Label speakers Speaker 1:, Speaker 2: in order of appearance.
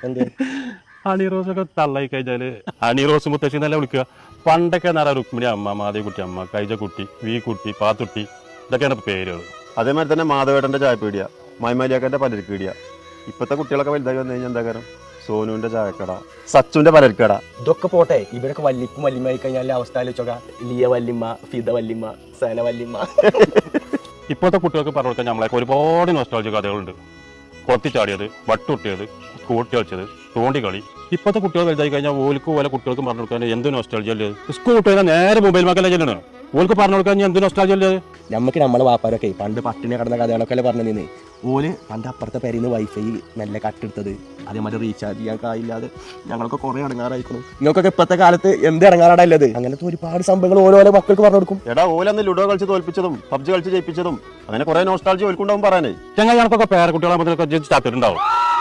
Speaker 1: എന്ത്
Speaker 2: ഹണിറോസൊക്കെ തള്ളായി കഴിഞ്ഞാല് ഹണിറോസ് മുത്തശ്ശി എന്നല്ല വിളിക്കുക. പണ്ടൊക്കെ നിറ രുക്മിണി അമ്മ, മാധവിക്കുട്ടി അമ്മ, കൈജക്കുട്ടി, വി കുട്ടി, പാത്തുട്ടി, ഇതൊക്കെയാണ് പേരുകൾ.
Speaker 3: അതേമാതിരി തന്നെ മാധവേട്ടന്റെ ചായപ്പീടിയ, മൈമാലിയാക്കന്റെ പലരിക്കീടിയ. ഇപ്പത്തെ കുട്ടികളൊക്കെ വലുതായി വന്നു കഴിഞ്ഞാൽ എന്താ കാരണം? സോനുവിന്റെ ചായക്കട, സച്ചുവിന്റെ പലരിക്കട.
Speaker 1: ഇതൊക്കെ പോട്ടെ, ഇവരൊക്കെ വല്ലിപ്പും വല്യമായി കഴിഞ്ഞാൽ അവസ്ഥ ആലോചിച്ചോക്ക. ലിയ വല്യമ്മ, ഫിദ വല്യമ്മ, സന വല്യമ്മ.
Speaker 2: ഇപ്പോഴത്തെ കുട്ടികൾക്ക് പറഞ്ഞു കൊടുക്കാൻ നമ്മളെ ഒരുപാട് നോസ്റ്റാൾജിക് കഥകളുണ്ട്. കൊത്തിച്ചാടിയത്, വട്ടുട്ടിയത്, സ്കൂട്ടി കളിച്ചത്, തോണ്ടിക്കളി. ഇപ്പോഴത്തെ കുട്ടികൾ വലുതായി കഴിഞ്ഞാൽ ഓൽക്ക് പോലെ കുട്ടികൾക്ക് പറഞ്ഞു കൊടുക്കാൻ എന്ത് നോസ്റ്റാൾജി അല്ലേ? സ്കൂട്ടി കഴിഞ്ഞാൽ നേരെ മൊബൈൽ മക്കല്ലേ ചെല്ലണ്. ഓൾക്ക് പറഞ്ഞു കൊടുക്കാൻ എന്ത് നോസ്റ്റാൾജി അല്ലേ?
Speaker 1: നമുക്ക് നമ്മളെ വാപ്പാരൊക്കെ പണ്ട് പട്ടിണി കിടന്ന കഥകളൊക്കെ അല്ലേ പറഞ്ഞു നിന്ന്. ഓല് പണ്ട് അപ്പുറത്തെ പേരിൽ നിന്ന് വൈഫൈ മെല്ലെ കട്ടെടുത്തത്, അതേമാതിരി റീചാർജ് ചെയ്യാൻ കായില്ലാതെ ഞങ്ങളൊക്കെ കുറേ ഇടങ്ങാറായിരിക്കണം. നിങ്ങൾക്കൊക്കെ ഇപ്പോഴത്തെ കാലത്ത് എന്ത് ഇടങ്ങാറാടല്ലത്? അങ്ങനത്തെ ഒരുപാട് സംഭവങ്ങൾ ഓരോരോ മക്കൾക്ക് പറഞ്ഞു കൊടുക്കും.
Speaker 3: എടാ ഓലന്ന് ലുഡോ കളിച്ച് തോൽപ്പിച്ചതും പബ്ജി കളിച്ച് ജയിപ്പിച്ചതും അങ്ങനെ കുറെ നോസ്റ്റാൾജി ഓൽക്കുണ്ടാവും പറയാനേ.
Speaker 2: ഞങ്ങൾക്കൊക്കെ പേരക്കുട്ടികളെ ചാത്തിട്ടുണ്ടാവും.